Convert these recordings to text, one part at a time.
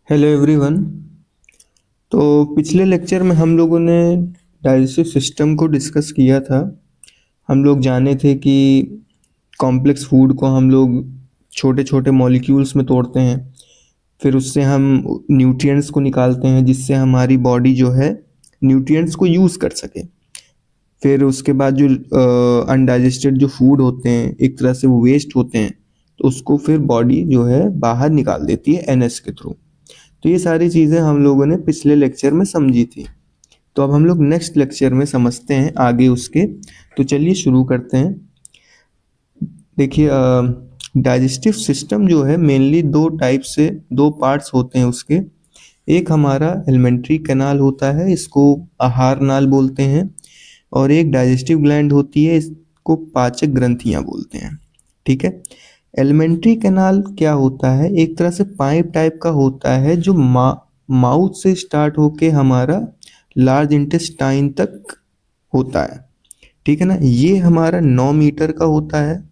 Hello everyone. तो पिछले lecture में हम लोगों ने डाइजेस्टिव सिस्टम को डिस्कस किया था। हम लोग जाने थे कि कॉम्प्लेक्स फूड को हम लोग छोटे छोटे मॉलिक्यूल्स में तोड़ते हैं, फिर उससे हम न्यूट्रिएंट्स को निकालते हैं जिससे हमारी बॉडी जो है न्यूट्रिएंट्स को यूज़ कर सके। फिर उसके बाद जो अनडाइजेस्टेड जो फूड होते हैं एक तरह से वो वेस्ट होते हैं, तो उसको फिर बॉडी जो है बाहर निकाल देती है एनएस के थ्रू। तो ये सारी चीज़ें हम लोगों ने पिछले लेक्चर में समझी थी। तो अब हम लोग नेक्स्ट लेक्चर में समझते हैं आगे उसके। तो चलिए शुरू करते हैं। देखिए, डाइजेस्टिव सिस्टम जो है मेनली दो टाइप से दो पार्ट्स होते हैं उसके। एक हमारा एलिमेंट्री कैनाल होता है, इसको आहार नाल बोलते हैं, और एक डाइजेस्टिव ग्लैंड होती है, इसको पाचक ग्रंथियां बोलते हैं। ठीक है। एलिमेंट्री कैनाल क्या होता है, एक तरह से पाइप टाइप का होता है जो माउथ से स्टार्ट होके हमारा लार्ज इंटेस्टाइन तक होता है। ठीक है ना, ये हमारा 9 मीटर का होता है,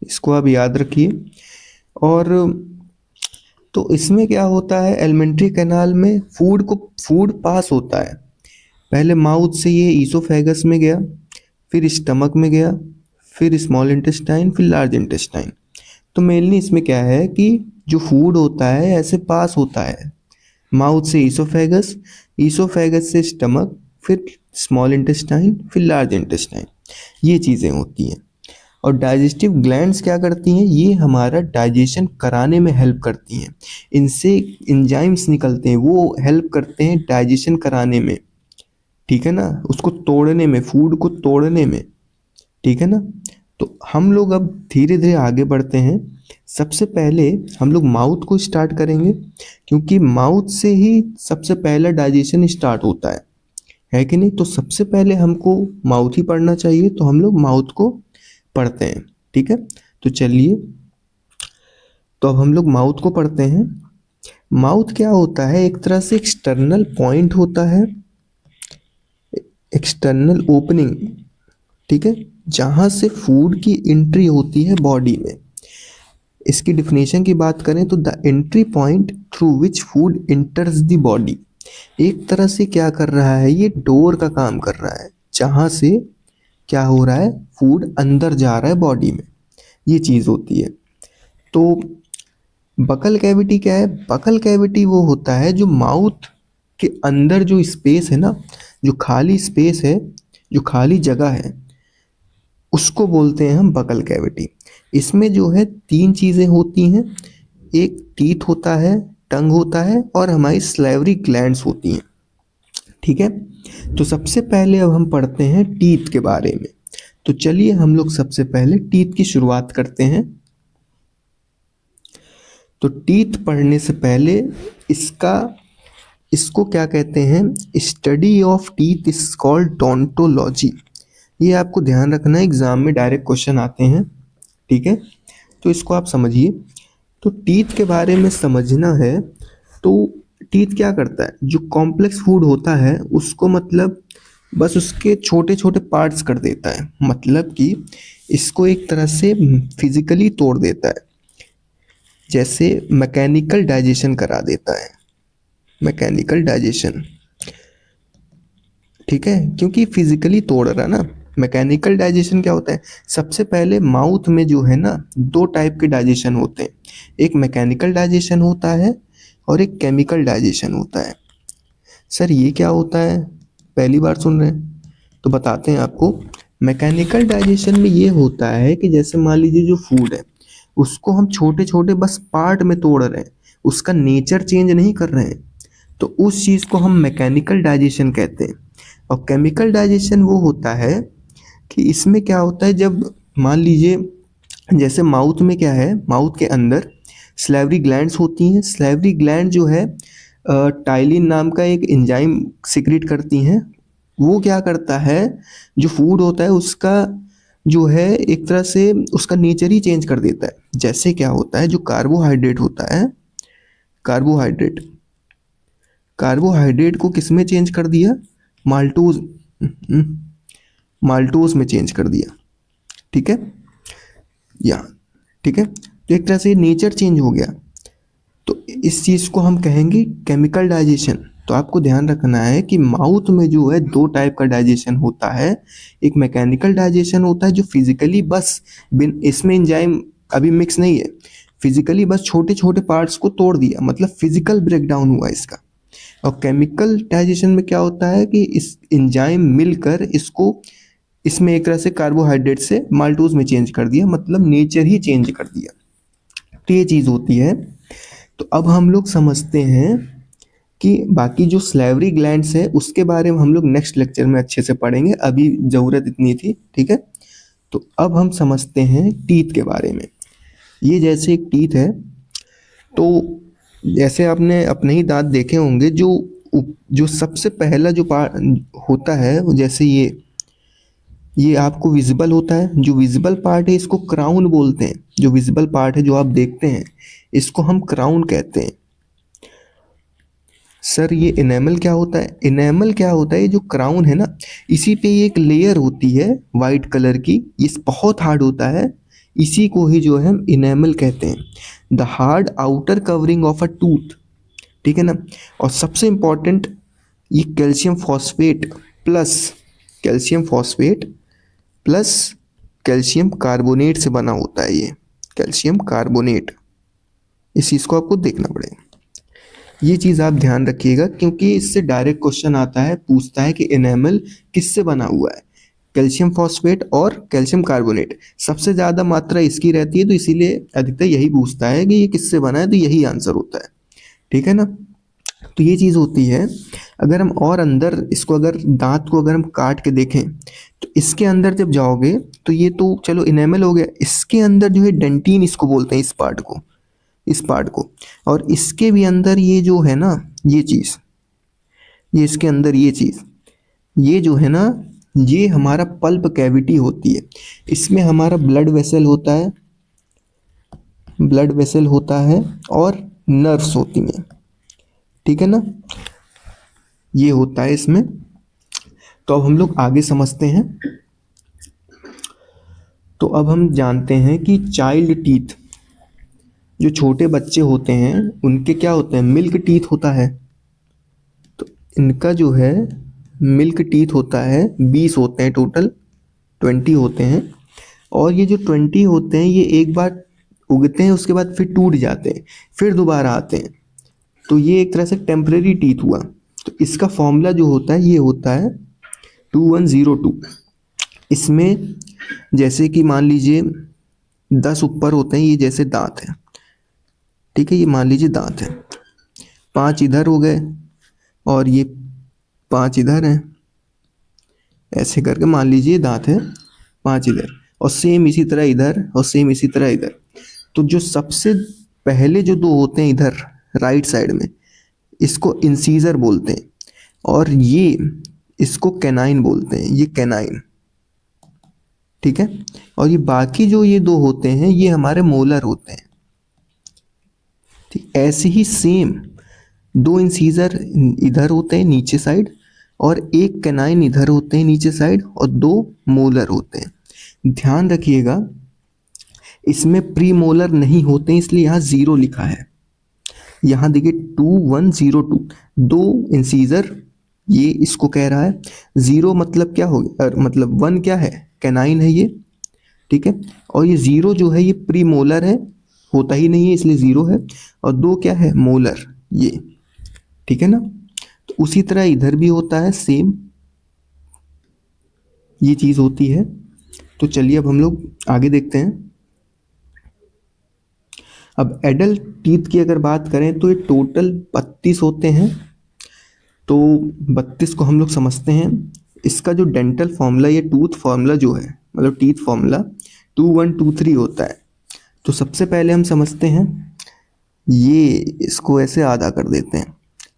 इसको आप याद रखिए। और तो इसमें क्या होता है, एलिमेंट्री कैनाल में फूड पास होता है। पहले माउथ से ये ईसोफेगस में गया, फिर स्टमक में गया, फिर स्मॉल इंटेस्टाइन, फिर लार्ज इंटेस्टाइन। तो मेनली इसमें क्या है कि जो फूड होता है ऐसे पास होता है माउथ से ईसोफेगस, ईसोफेगस से स्टमक, फिर स्मॉल इंटेस्टाइन, फिर लार्ज इंटेस्टाइन। ये चीज़ें होती हैं। और डाइजेस्टिव ग्लैंड्स क्या करती हैं, ये हमारा डाइजेशन कराने में हेल्प करती हैं। इनसे एंजाइम्स निकलते हैं, वो हेल्प करते हैं डाइजेशन कराने में। ठीक है ना, उसको तोड़ने में, फूड को तोड़ने में। ठीक है ना। तो हम लोग अब धीरे धीरे आगे बढ़ते हैं। सबसे पहले हम लोग माउथ को स्टार्ट करेंगे, क्योंकि माउथ से ही सबसे पहला डाइजेशन स्टार्ट होता है कि नहीं। तो सबसे पहले हमको माउथ ही पढ़ना चाहिए, तो हम लोग माउथ को पढ़ते हैं। ठीक है। तो चलिए, तो अब हम लोग माउथ को पढ़ते हैं। माउथ क्या होता है, एक तरह से एक्सटर्नल पॉइंट होता है, एक्सटर्नल ओपनिंग। ठीक है, जहाँ से फूड की एंट्री होती है बॉडी में। इसकी डिफिनेशन की बात करें तो the entry point through which food enters the body. एक तरह से क्या कर रहा है, ये डोर का काम कर रहा है, जहाँ से क्या हो रहा है, फूड अंदर जा रहा है बॉडी में। ये चीज़ होती है। तो बकल कैविटी क्या है, बकल कैविटी वो होता है जो माउथ के अंदर जो स्पेस है ना, जो खाली स्पेस है, जो खाली जगह है, उसको बोलते हैं हम बकल कैविटी। इसमें जो है तीन चीज़ें होती हैं, एक टीथ होता है, टंग होता है, और हमारी स्लाइवरी ग्लैंड्स होती हैं। ठीक है। तो सबसे पहले अब हम पढ़ते हैं टीथ के बारे में। तो चलिए हम लोग सबसे पहले टीथ की शुरुआत करते हैं। तो टीथ पढ़ने से पहले इसका इसको क्या कहते हैं, study of teeth is called odontology. ये आपको ध्यान रखना है, एग्जाम में डायरेक्ट क्वेश्चन आते हैं। ठीक है। तो इसको आप समझिए। तो टीथ के बारे में समझना है, तो टीथ क्या करता है, जो कॉम्प्लेक्स फूड होता है उसको मतलब बस उसके छोटे छोटे पार्ट्स कर देता है, मतलब कि इसको एक तरह से फिजिकली तोड़ देता है, जैसे मैकेनिकल डाइजेशन करा देता है, मैकेनिकल डाइजेशन। ठीक है, क्योंकि फिजिकली तोड़ रहा ना। मैकेनिकल डाइजेशन क्या होता है, सबसे पहले माउथ में जो है ना दो टाइप के डाइजेशन होते हैं, एक मैकेनिकल डाइजेशन होता है और एक केमिकल डाइजेशन होता है। सर ये क्या होता है, पहली बार सुन रहे हैं? तो बताते हैं आपको। मैकेनिकल डाइजेशन में ये होता है कि जैसे मान लीजिए जो फूड है उसको हम छोटे छोटे बस पार्ट में तोड़ रहे हैं, उसका नेचर चेंज नहीं कर रहे हैं, तो उस चीज़ को हम मैकेनिकल डाइजेशन कहते हैं। और केमिकल डाइजेशन वो होता है कि इसमें क्या होता है, जब मान लीजिए जैसे माउथ में क्या है, माउथ के अंदर स्लाइवरी ग्लैंड्स होती हैं। स्लाइवरी ग्लैंड जो है टाइलिन नाम का एक एंजाइम सिक्रीट करती हैं। वो क्या करता है, जो फूड होता है उसका जो है एक तरह से उसका नेचर ही चेंज कर देता है। जैसे क्या होता है, जो कार्बोहाइड्रेट होता है, कार्बोहाइड्रेट कार्बोहाइड्रेट को किस में चेंज कर दिया, माल्टोज, माल्टोज में चेंज कर दिया। ठीक है, या ठीक है। तो एक तरह से नेचर चेंज हो गया। तो इस चीज़ को हम कहेंगे केमिकल डाइजेशन। तो आपको ध्यान रखना है कि माउथ में जो है दो टाइप का डाइजेशन होता है। एक मैकेनिकल डाइजेशन होता है जो फिजिकली बस बिन इसमें एंजाइम अभी मिक्स नहीं है, फिजिकली बस छोटे छोटे पार्ट्स को तोड़ दिया, मतलब फिजिकल ब्रेकडाउन हुआ इसका। और केमिकल डाइजेशन में क्या होता है कि इस एंजाइम मिलकर इसको इसमें एक तरह से कार्बोहाइड्रेट से माल्टोज में चेंज कर दिया, मतलब नेचर ही चेंज कर दिया। तो ये चीज़ होती है। तो अब हम लोग समझते हैं कि बाकी जो सलेवरी ग्लैंड्स है उसके बारे में हम लोग नेक्स्ट लेक्चर में अच्छे से पढ़ेंगे, अभी ज़रूरत इतनी थी, ठीक है। तो अब हम समझते हैं टीथ के बारे में। ये जैसे एक टीथ है, तो जैसे आपने अपने ही दांत देखे होंगे, जो सबसे पहला जो पार्ट होता है वो जैसे ये आपको विजिबल होता है। जो विजिबल पार्ट है इसको क्राउन बोलते हैं। जो विजिबल पार्ट है जो आप देखते हैं इसको हम क्राउन कहते हैं। सर ये इनेमल क्या होता है? इनेमल क्या होता है? ये जो क्राउन है ना, इसी पे एक लेयर होती है वाइट कलर की, ये बहुत हार्ड होता है, इसी को ही जो है हम इनेमल कहते हैं। The hard outer covering of a tooth, ठीक है ना। और सबसे इम्पॉर्टेंट, ये plus calcium phosphate plus calcium carbonate से बना होता है। ये कैल्शियम कार्बोनेट, इस चीज़ को आपको देखना पड़ेगा। ये चीज़ आप ध्यान रखिएगा क्योंकि इससे डायरेक्ट क्वेश्चन आता है, पूछता है कि एनेमल किससे बना हुआ है? कैल्शियम फॉस्फेट और कैल्शियम कार्बोनेट, सबसे ज़्यादा मात्रा इसकी रहती है, तो इसीलिए अधिकतर यही पूछता है कि ये किससे बना है, तो यही आंसर होता है, ठीक है ना। तो ये चीज़ होती है। अगर हम और अंदर इसको, अगर दांत को अगर हम काट के देखें तो इसके अंदर जब जाओगे तो ये तो चलो इनेमल हो गया, इसके अंदर जो है डेंटिन इसको बोलते हैं, इस पार्ट को। और इसके भी अंदर ये जो है ना, ये चीज़, ये इसके अंदर ये चीज़, ये जो है ना, ये हमारा पल्प कैविटी होती है। इसमें हमारा ब्लड वेसल होता है और नर्व्स होती हैं, ठीक है ना। ये होता है इसमें। तो अब हम लोग आगे समझते हैं। तो अब हम जानते हैं कि चाइल्ड टीथ, जो छोटे बच्चे होते हैं उनके क्या होते हैं? मिल्क टीथ होता है। तो इनका जो है मिल्क टीथ होता है, 20 होते हैं टोटल, 20 होते हैं। और ये जो 20 होते हैं ये एक बार उगते हैं, उसके बाद फिर टूट जाते हैं, फिर दोबारा आते हैं। तो ये एक तरह से टेम्परेरी टीथ हुआ। तो इसका फॉर्मूला जो होता है ये होता है 2102। इसमें जैसे कि मान लीजिए 10 ऊपर होते हैं, ये जैसे दांत है, ठीक है, ये मान लीजिए दांत है, 5 इधर हो गए और ये 5 इधर हैं, ऐसे करके मान लीजिए दांत है 5 इधर, और सेम इसी तरह इधर, और सेम इसी तरह इधर। तो जो सबसे पहले जो दो होते हैं इधर राइट साइड में, इसको इंसीजर बोलते हैं, और ये इसको कैनाइन बोलते हैं, ये कैनाइन, ठीक है। और ये बाकी जो ये दो होते हैं ये हमारे मोलर होते हैं, ठीक। ऐसे ही सेम 2 इंसीजर इधर होते हैं नीचे साइड, और एक कैनाइन इधर होते हैं नीचे साइड, और 2 मोलर होते हैं। ध्यान रखिएगा इसमें प्री मोलर नहीं होते हैं, इसलिए यहाँ 0 लिखा है। यहाँ देखिए 2102, 2 इंसीजर, ये इसको कह रहा है। 0 मतलब क्या हो गया, मतलब 1 क्या है? कैनाइन है ये, ठीक है। और ये 0 जो है ये प्री मोलर है, होता ही नहीं है इसलिए 0 है। और 2 क्या है? मोलर, ये, ठीक है ना। तो उसी तरह इधर भी होता है सेम, ये चीज़ होती है। तो चलिए अब हम लोग आगे देखते हैं। अब एडल्ट टीथ की अगर बात करें तो ये टोटल 32 होते हैं। तो 32 को हम लोग समझते हैं। इसका जो डेंटल फॉर्मूला, ये टूथ फॉर्मूला जो है, मतलब टीथ फॉर्मूला 2123 होता है। तो सबसे पहले हम समझते हैं, ये इसको ऐसे आधा कर देते हैं,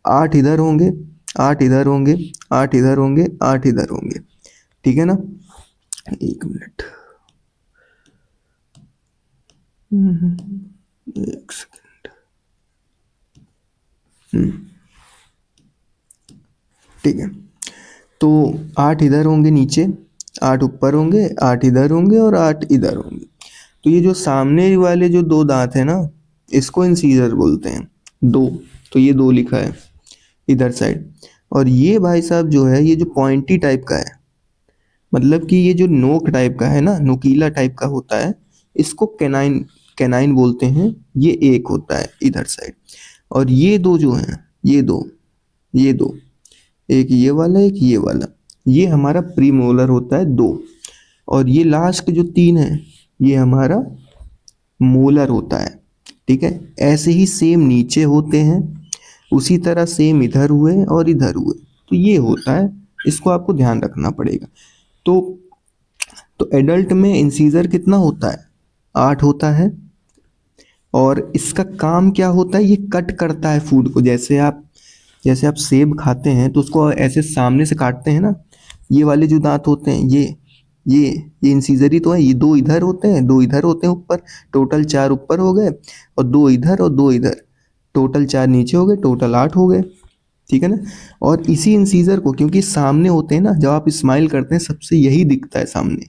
8 इधर होंगे, 8 इधर होंगे, 8 इधर होंगे, 8 इधर होंगे, ठीक है ना। एक मिनट, एक सेकेंड, ठीक है। तो 8 इधर होंगे नीचे, 8 ऊपर होंगे, 8 इधर होंगे और 8 इधर होंगे। तो ये जो सामने वाले जो 2 दांत है ना, इसको इंसीजर बोलते हैं, 2, तो ये 2 लिखा है इधर साइड। और ये भाई साहब जो है, ये जो पॉइंटी टाइप का है, मतलब कि ये जो नोक टाइप का है ना, नुकीला टाइप का होता है, इसको कैनाइन कैनाइन बोलते हैं। ये एक होता है इधर साइड। और ये 2 जो हैं, ये दो, एक ये वाला, एक ये वाला, ये हमारा प्रीमोलर होता है 2। और ये लास्ट के जो 3 है, ये हमारा मोलर होता है। ठीक है, ऐसे ही सेम नीचे होते हैं, उसी तरह सेम इधर हुए और इधर हुए, तो ये होता है। इसको आपको ध्यान रखना पड़ेगा। तो एडल्ट में इंसीजर कितना होता है? 8 होता है। और इसका काम क्या होता है? ये कट करता है फूड को। जैसे आप सेब खाते हैं तो उसको ऐसे सामने से काटते हैं ना, ये वाले जो दांत होते हैं, ये इंसीजर ही तो है। ये 2 इधर होते हैं, 2 इधर होते हैं ऊपर, टोटल 4 ऊपर हो गए, और 2 इधर और 2 इधर, टोटल 4 नीचे हो गए, टोटल 8 हो गए। ठीक है ना। और इसी इंसीजर को, क्योंकि सामने होते हैं ना, जब आप स्माइल करते हैं सबसे यही दिखता है सामने,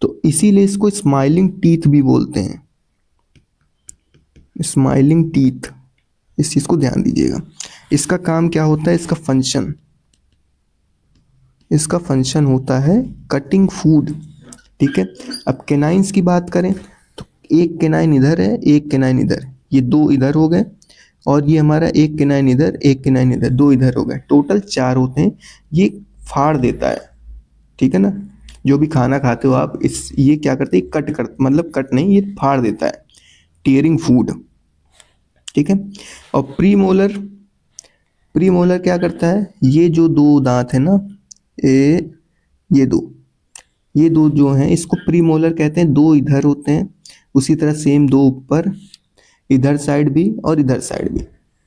तो इसीलिए इसको स्माइलिंग टीथ भी बोलते हैं। स्माइलिंग टीथ, इस चीज़ को ध्यान दीजिएगा। इसका काम क्या होता है? इसका फंक्शन होता है कटिंग फूड। ठीक है। अब कैनाइंस की बात करें तो एक कैनाइन इधर है, एक कैनाइन इधर, ये 2 इधर हो गए, और ये हमारा एक कैनाइन इधर, एक कैनाइन इधर, 2 इधर हो गए, टोटल 4 होते हैं। ये फाड़ देता है। ठीक है ना। जो भी खाना खाते हो आप, ये क्या करते हैं? मतलब कट नहीं, ये फाड़ देता है, टीयरिंग फूड। ठीक है। और प्रीमोलर क्या करता है? ये जो 2 दांत है ना, ये ये दो ये 2 जो हैं, इसको प्रीमोलर कहते हैं। 2 इधर होते हैं, उसी तरह सेम 2 ऊपर, इधर साइड भी और इधर साइड भी।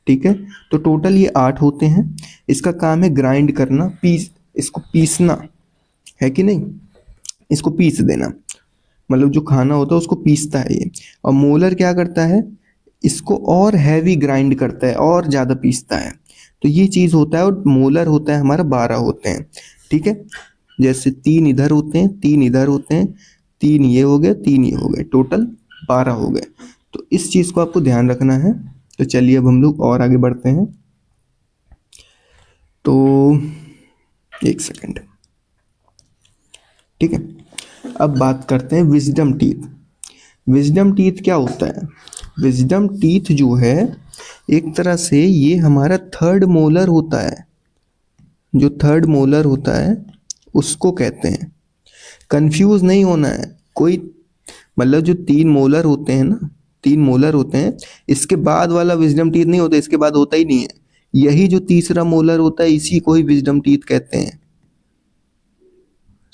ठीक है। तो टोटल ये 8 होते हैं। इसका काम है ग्राइंड करना, इसको पीसना, है कि नहीं? इसको पीस देना, मतलब जो खाना होता है उसको पीसता है ये। और मोलर क्या करता है? इसको और हैवी ग्राइंड करता है, और ज़्यादा पीसता है। तो ये चीज़ होता है। और मोलर होता है हमारा 12 होते हैं। ठीक है। जैसे 3 इधर होते हैं, 3 इधर होते हैं, 3 ये हो गए, 3 ये हो गए, टोटल 12 हो गए। तो इस चीज़ को आपको ध्यान रखना है। तो चलिए अब हम लोग और आगे बढ़ते हैं। तो एक सेकंड। ठीक है। अब बात करते हैं विजडम टीथ। विजडम टीथ क्या होता है? विजडम टीथ जो है, एक तरह से ये हमारा थर्ड मोलर होता है। जो थर्ड मोलर होता है उसको कहते हैं। कंफ्यूज नहीं होना है कोई, मतलब जो 3 मोलर होते हैं ना, 3 मोलर होते हैं, इसके बाद वाला विजडम टीथ नहीं होता, इसके बाद होता ही नहीं है। यही जो तीसरा मोलर होता है, इसी को ही विजडम टीथ कहते हैं।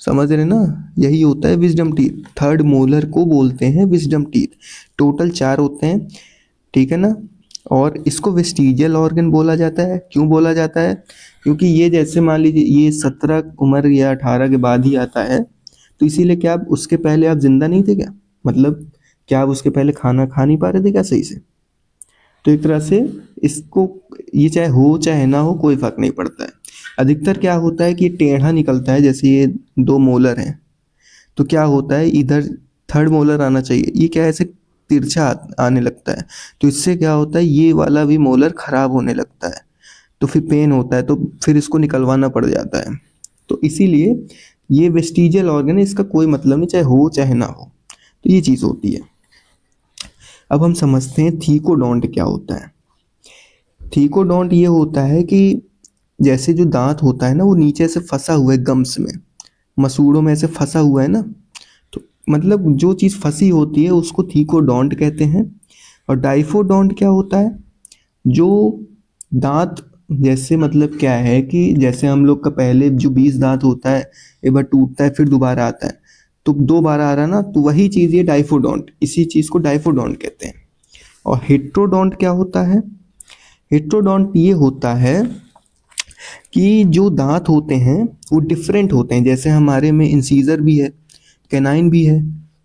समझ रहे ना? यही होता है विजडम टीथ। थर्ड मोलर को बोलते हैं विजडम टीथ। टोटल 4 होते हैं। ठीक है ना। और इसको वेस्टिजियल ऑर्गन बोला जाता है। क्यों बोला जाता है? क्योंकि ये, जैसे मान लीजिए, ये 17 उम्र या 18 के बाद ही आता है, तो इसीलिए क्या आप उसके पहले आप जिंदा नहीं थे क्या? मतलब क्या आप उसके पहले खाना खा नहीं पा रहे थे क्या सही से? तो एक तरह से इसको, ये चाहे हो चाहे ना हो, कोई फर्क नहीं पड़ता है। अधिकतर क्या होता है कि ये टेढ़ा निकलता है। जैसे ये 2 मोलर हैं, तो क्या होता है, इधर थर्ड मोलर आना चाहिए, ये क्या ऐसे तिरछा आने लगता है। तो इससे क्या होता है, ये वाला भी मोलर खराब होने लगता है, तो फिर पेन होता है, तो फिर इसको निकलवाना पड़ जाता है। तो इसीलिए ये वेस्टिजियल ऑर्गन है, इसका कोई मतलब नहीं, चाहे हो चाहे ना हो। तो ये चीज़ होती है। अब हम समझते हैं थीकोडोंट क्या होता है। थीकोडोंट ये होता है कि जैसे जो दांत होता है ना, वो नीचे से फंसा हुआ है गम्स में, मसूड़ों में ऐसे फंसा हुआ है ना, तो मतलब जो चीज़ फंसी होती है उसको थीकोडोंट कहते हैं। और डाइफोडोंट क्या होता है? जो दांत, जैसे मतलब क्या है कि जैसे हम लोग का पहले जो 20 दांत होता है, एक बार टूटता है फिर दोबारा आता है, तो 2 बार आ रहा ना, तो वही चीज़ ये डाइफोडोंट, इसी चीज़ को डाइफोडोंट कहते हैं। और हेट्रोडोंट क्या होता है? हेट्रोडोंट ये होता है कि जो दांत होते हैं वो डिफरेंट होते हैं। जैसे हमारे में इंसीजर भी है, कैनाइन भी है,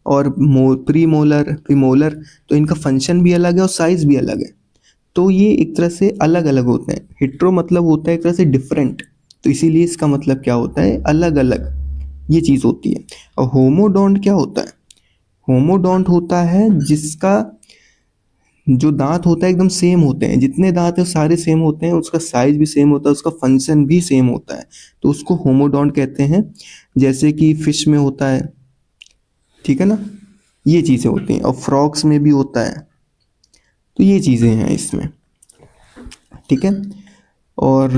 और प्रीमोलर, प्रीमोलर, तो इनका फंक्शन भी अलग है और साइज भी अलग है। तो ये एक तरह से अलग अलग होते हैं। हेट्रो मतलब होता है एक तरह से डिफरेंट, तो इसीलिए इसका मतलब क्या होता है, अलग अलग, ये चीज़ होती है। और होमोडोंट क्या होता है? होमोडोंट होता है जिसका जो दांत होता है एकदम सेम होते हैं, जितने दांत है सारे सेम होते हैं, उसका साइज भी सेम होता है, उसका फंक्शन भी सेम होता है, तो उसको होमोडोंट कहते हैं। जैसे कि फिश में होता है, ठीक है ना, ये चीज़ें होती हैं, और फ्रॉग्स में भी होता है। तो ये चीज़ें हैं इसमें, ठीक है। और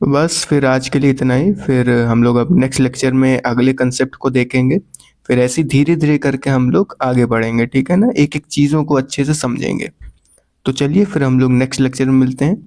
बस फिर आज के लिए इतना ही। फिर हम लोग अब नेक्स्ट लेक्चर में अगले कंसेप्ट को देखेंगे। फिर ऐसे धीरे धीरे करके हम लोग आगे बढ़ेंगे, ठीक है ना, एक एक चीज़ों को अच्छे से समझेंगे। तो चलिए फिर हम लोग नेक्स्ट लेक्चर में मिलते हैं।